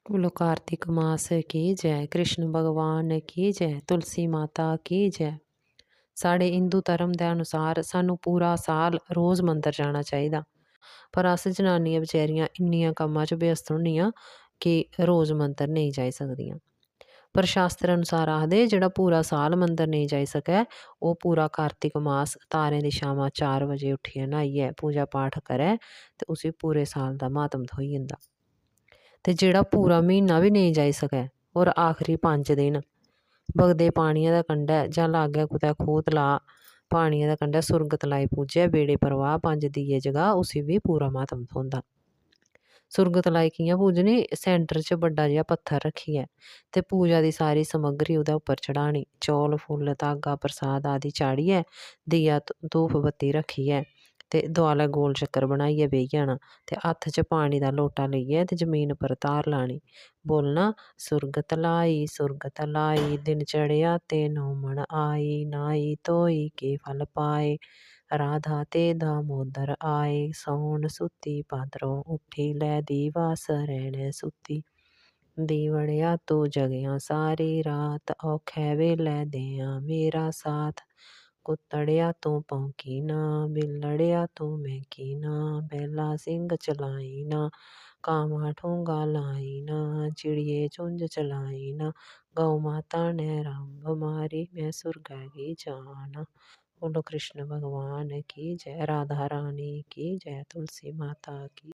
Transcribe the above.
बोलो कार्तिक मास की जय, कृष्ण भगवान की जय, तुलसी माता की जय। साढ़े हिंदू धर्म के अनुसार सानू पूरा साल रोज़ मंदिर जाना चाहिए, पर अस जनानियां बेचारियां इन्नियां कम्मां च व्यस्त होंदियां कि रोज़ मंदिर नहीं जाई सकदियां। पर शास्त्र अनुसार आखदे जेह्ड़ा पूरा साल मंदिर नहीं जाई सकै ओह् पूरा कार्तिक मास तारें दी शामां 4 बजे उट्ठियै न्हाइयै पूजा पाठ करै ते उसी पूरे साल दा महात्म थ्होई जंदा। ते जेह्ड़ा पूरा म्हीना बी नेईं जाई सकै होर आखरी 5 दिन बगदे पानियै दे कंढै जां लागै कुतै खूह् तलाऽ पानियै दे कंढै सुरगत लाई पूजै बेड़े परवाह 5 दिए जगा उसी बी पूरा महात्म थ्होंदा। सुरगत लाई कि'यां पूजनी? सैंटर च बड्डा जेहा पत्थर रक्खियै ते पूजा दी सारी समग्री ओह्दे उप्पर चढ़ानी, चौल फुल्ल धागा प्रसाद आदि चाढ़ियै दिया धूफ बत्ती रक्खियै ते दोआलै गोल चक्कर बनाइयै बेही जाना ते हत्थ च पानी दा लोटा लेइयै ते जमीन पर धार लानी, बोलना सुरगत लाई दिन चढ़ेआ ते नौमन आई, न्हाई धोई के फल पाए, राधा ते दामोदर आए, सौन सुत्ती भाद्रों उट्ठी लै दिवस रैह्ने सुत्ती, दीवड़िया तू जगेआं सारी रात औखै वेल्लै देआं मेरा साथ, कुत्तड़िया तू भौंकी ना बिल्लड़िया तू मैंकी ना बैला सिंग चलाई ना कावां ठूंगा लाई ना चिड़िये चुंझ चलाई ना गौ माता ने रंभ मारी मैं सुरगै गी जाना। बोलो कृष्ण भगवान की जय, राधा रानी की जय, तुलसी माता की।